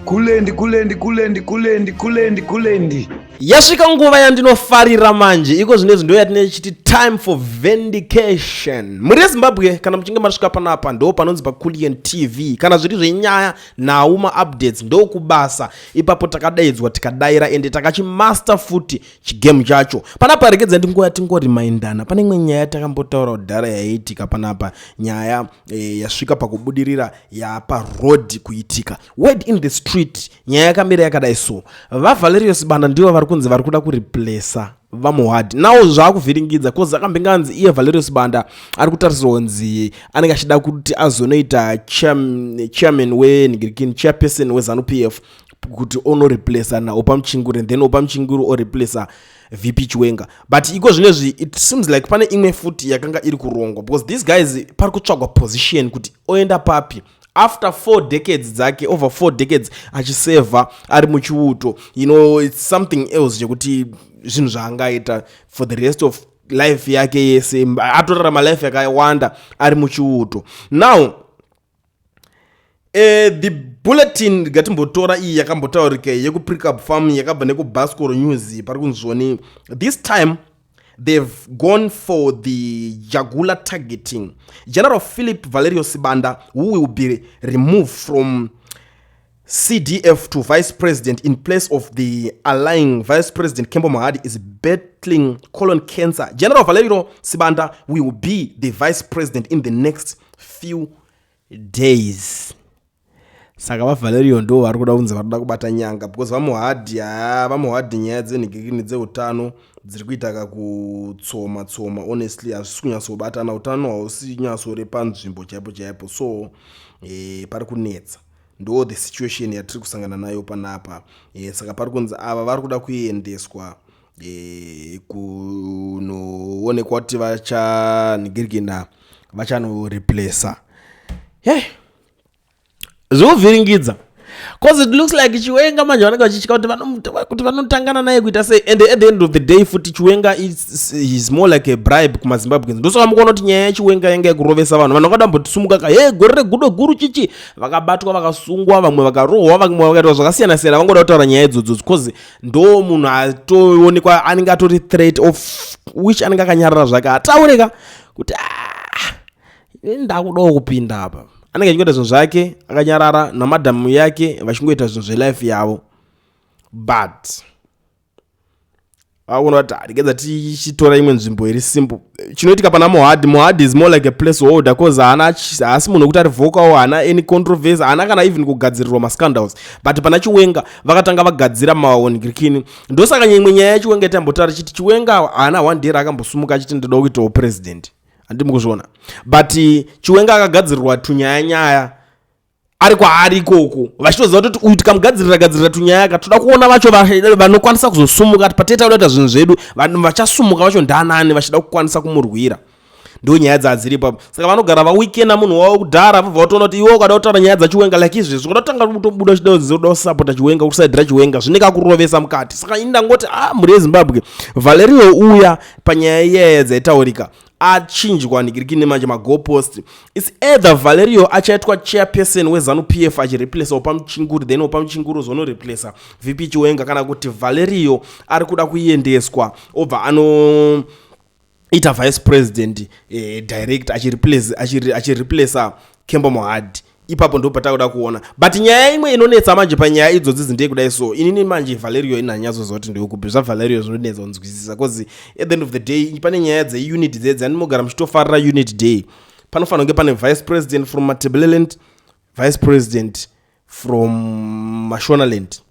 kulendi yasvika nguva yandinofarira manje iko zvinezvi ndo yatine chiti time for vindication. muri yezimbabwe kana muchinge masvika panapa ndo panonzi paCoolian TV. kana zviri zvenyaya nhau maupdates ndo kubasa ipapo takadaidzwa tikadaira ende takachimaster futi chigame chacho. panapa regedza ndingoya tingorimindana pane imwe nyaya takambotaura kudhara yaiitika panapa, nyaya yasvika pakubudirira yaparoad kuitika word in the street. nyaya yakamira yakadai so vaValerio Sibanda ndivo vari kunzi vari kuda kureplacea vaMohadi. nawo zvakuvhiringidza kozi akambenganzi iye Valerio Sibanda ari kutarisirwa kunzi anenge achida kuti azonoita chairperson weZANU-PF kuti onoreplacea naOpaMchinguru and then OpaMchinguru oreplacea VP Chiwenga. but iko zvinezvi it seems like pane imwe futi yakanga iri kurongwa because these guys pari kutsvagwa position kuti oenda papi after 4 decades dzake, over 4 decades achiseva ari muchiuto. It's something else chekuti zvinhu zvaangaita for the rest of life yake yese, atorarama life yakawanda ari muchiuto. Now the bulletin gatimbotora iyi yakambotaurika yekuPrickup Farm yakabva nekuBascoro News pari kunzvoni this time they've gone for the jugular targeting. General Philip Valerio Sibanda, who will be removed from CDF to vice president in place of the allying vice president Kembo Mohadi, is battling colon cancer. General Valerio Sibanda will be the vice president in the next few days. Saka vaValerio ndo vari kuda kunzi vari kuda kubata nyanga because vaMohadi nyaya dzenhikikini dzeutano dziri kuita kakutsoma honestly hazvisi kunyatsobatana, utano hausi nyatsore panzvimbo chaipo so pari kunetsa. ndo the situation yatiri kusangana nayo panapa. Saka pari kunzi ava vari kuda kuendeswa kunoonekwa kuti vachanoreplacea. zvovhiringidza cause it looks like Chiwenga manje vanenge vachichika kuti vanotangana naye kuita sei, and at the end of the day futi Chiwenga is more like a bribe kumaZimbabweans. ndosaka mukuona kuti nyaya yaChiwenga yanga yekurovesa vanhu vakadambotisimuka gore regudo guru chichi, vakabatwa vakasungwa, vamwe vakarohwa, vamwe vakaitwa zvakasiyana-siyana. vangoda kutaura nyaya idzodzo cause ndo munhu atoonekwa anenge atori threat of which anenge akanyarara zvake ataureka kuti ndakudawo kupinda apa. anenge achingoita zvinhu zvake akanyarara namadhamu yake vachingoita zvinhu zvelife yavo. but vakuona kuti regedza tichitora imwe nzvimbo iri simple. chinoitika pana Mohadi is more like a place holder cause haasi munhu wekuti ari vocal, haana any controversy, haana kana even kugadzirirwa mascandals. but pana Chiwenga vakatanga vagadzira maongrikini. ndosaka imwe nyaya yaChiwenga itambotaura chiti Chiwenga haana one day rakambosumuka achiti ndoda kuitawo president. handimukuzviona but Chiwenga akagadzirirwa tunyaya ari kwaari ikoko vachitoziva kuti uyu tikamugadzirira tunyaya toda kuona vacho vanokwanisa kuzosumuka pateta kudaita zvinhu zvedu, vanhu vachasumuka vacho ndanani vachida kukwanisa kumurwira. ndo nyaya dzadziripo. saka vanogara vaweekenda munhu wavo kudhara vobva vatoona kuti iwe ukada kutaura nyaya dzaChiwenga like izvezvi kudatanga kutobuda chidoda kusapota Chiwenga, kusaidhira Chiwenga zvinenge akurovesa mukati. saka ini ndangoti muri yeZimbabwe Valerio uya panyaya iyaya dzaitaurika achinjwa nigirikini manje magopost. It's either Valerio achaitwa chairperson weZANU-PF achireplace OpaMchinguru, then OpaMchinguru zonoreplace VP Chiwenga, kana kuti Valerio ari kuda kuendeswa obva ita vice president direct achireplace Kembo Mohadi. ipapo ndo patakuda kuona. but nyaya imwe inonetsa manje panyaya idzodzi ndeye kudai so inini manje Valerio inanyazo zoti ndikupi zvaValerio zvinonetsa kunzwisisa cause at the end of the day pane nyaya dzeunit dzedzi andimogara muchitofarira unit day. panofanira kunge pane vice president from Matabeleland, vice president from Mashonaland,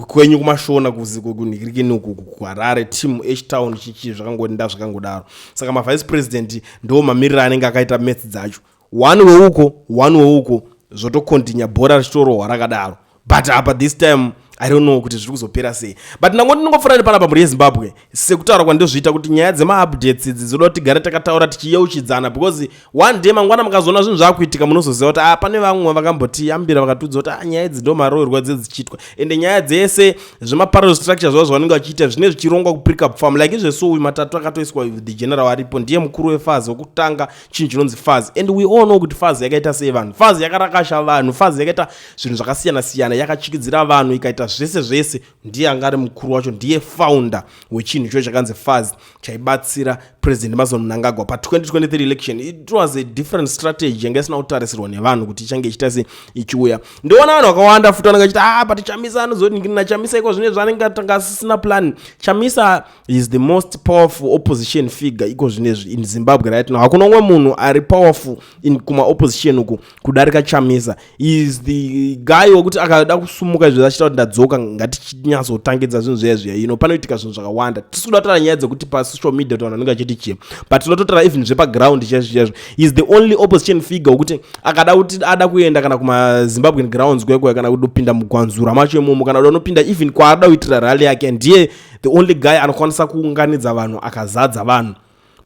kwenyu kumashona kunikirikini kuHarare, team H-Town chichi zvakangoenda zvakangodaro. saka mavice president ndo mamirira anenge akaita maths dzacho, one weuko zvotokontinya bhora richitorohwa rakadaro. but apa this time I don't know kuti zviri kuzopera sei, but nangoti ndingofanira panapa muri yeZimbabwe sekutaura kwandozviita kuti nyaya dzema-updates idzi dzinoda kuti tigare takataura tichiyeuchidzana, because one day mangwana mukazoona zvinhu zvakuitika munozoziva kuti pane vamwe vakambotiyambira vakatudza kuti nyaya idzi ndo maroverwa dzichiitwa, ende nyaya dzese zvema-parallel structure zvavo zvavanenge vachiita zvine zvichirongwa kupick-up farm like izveso uyu matatu akatoiswa the general aripo ndiye mukuru wefazi wokutanga chinhu chinonzi fazi, and we all know kuti fazi yakaita sei vanhu, fazi yakarakasha vanhu, fazi yakaita zvinhu zvakasiyana-siyana, yakachikidzira vanhu ikaita zvese ndiye anga ari mukuru wacho, ndiye founder wechinhu icho chakanzi fazi chaibatsira president Emmerson Mnangagwa pa2023 election. It was a different strategy yanga isina kutarisirwa nevanhu kuti ichange ichita sei ichiuya. Ndiona vanhu vakawanda futi vanenge vachiti but Chamisa anozoti ndina Chamisa iko zvine zvanenge atanga asina plan. Chamisa is the most powerful opposition figure iko zvinezvi in Zimbabwe right now. Hakuna umwe munhu ari powerful in kuma opposition uku kudarika Chamisa. He is the guy wokuti akada kusumuka izvo achita kuti ndadzoka ngatichinyazotangidza zvinhu zvezvi panoitika zvinhu zvakawanda. Tisikuda kutaura nyaya dzekuti pa social media vanhu vanenge vachiti chii, but tinototaura even zvepaground chezvo. He is the only opposition figure wokuti akada kuti ada kuenda kana kuma Zimbabwean grounds kwekwe kana kudopinda mugwanzura macho imomo kana unopinda even kwaada kuitira rally yake, ndiye the only guy anokwanisa kuunganidza vanhu akazadza vanhu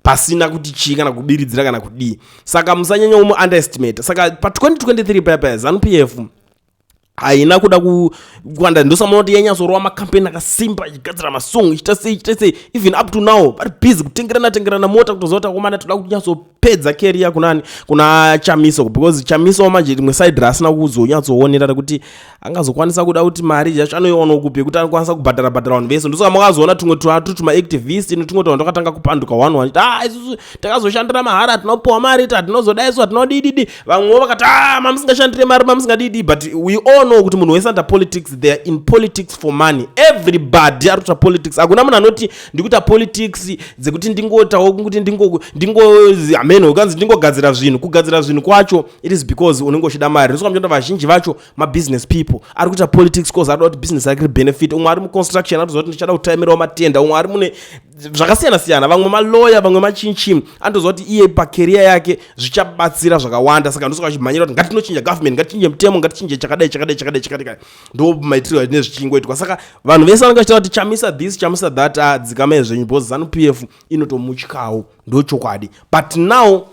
pasina kuti chii kana kubiridzira kana kudii. Saka musanyanya underestimate. Saka pa2023 paya ZANU-PF haina kuda kuwanda ndosamona kuti yanyasorwa makampeni akasimba ichigadzira masong ichita sei even up to now vari busy kutengerana mota kutozota komana toda kuti nyazopedza career kuna Chamisa, because Chamisa wamanje rimwe side rasina kuzonyatsoonera kuti angazokwanisa kuda kuti mari yacho anoiona kupi kuti anokwanisa kubhadhara vanhu vese. Ndosoka makazoona tumwe twatu tuma-activist tumwe twanhu twakatanga kupanduka one isusu takazoshandira mahara tinopuwa mari tinozodaiso tinodididi, vamwe vakati mamusingashandire mari mamusingadidi, but we all know kuti munhu wese anta politics, they are in politics for money. Everybody ari kuita politics. Hakuna munhu anoti ndikuita politics dzekuti ndingotawo kuti ukanzi ndingogadzira zvinhu. Kugadzira zvinhu kwacho it is because unenge uchida mari. Ndosoka mchonda vazhinji vacho ma-business people ari kuita politics because ari kuti business yake benefit. Umwe ari mu-construction anotozoti ndichada kutaimirawo matenda, umwe ari mune zvakasiyana-siyana, vamwe malawyer, vamwe machinchi andozoti iye pacareer yake zvichabatsira zvakawanda. Saka ndosoka achimhanyira kuti ngatinochinja government, ngatichinje mutemo, ngatichinje chakadai ndo maitirwa zvine zvichingoitwa. Saka vanhu vese vanenge vachitaura kuti Chamisa this Chamisa that dzikame zvenyu, because ZANU-PF inotomutyawo ndo chokwadi. But now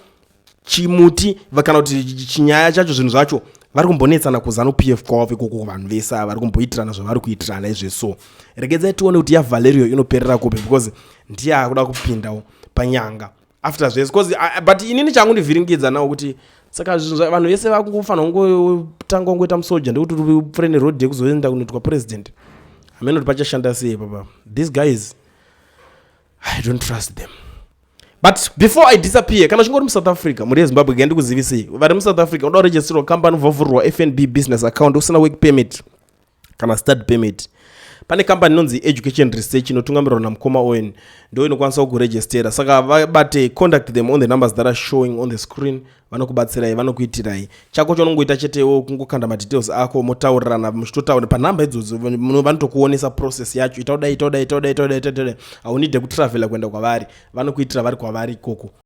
chimuti kana kuti chinyaya chacho zvinhu zvacho vari kumbonetsana kuZANU-PF kwavo ikoko vanhu vese vari kumboitirana zvavari kuitirana izveso. Regedzai tione kuti Valerio inoperera kupi, because ndiye akuda kupindawo panyanga after zvese, because but inini changu ndivhiringidza nawo kuti saka vanhu vese vakungofanira kungotanga kungoita musoja ndekuti ufrene road yekuzoenda kunoitwa president. Ameno kuti pachashanda sei papa. These guys I don't trust them. But before I disappear, kana chingori muSouth Africa muri Zimbabwe gendi kuzivisei vari muSouth Africa unoda kuregisterwa company vovhurwa FNB business account usina work permit kana study permit. Pane company inonzi Education Research inotungamirwa namukoma Owen ndo inokwanisa kuregistera. Saka vabate contact them on the numbers that are showing on the screen. Vanokubatsirai, vanokuitirai. Chako chonongoita chetewo kungokanda ma-details ako motaurirana muchitotaura panhamba idzodzo vanotokuonesa process yacho itaudai. Aunide kutravela kuenda kwavari, vanokuitira vari kwavari ikoko.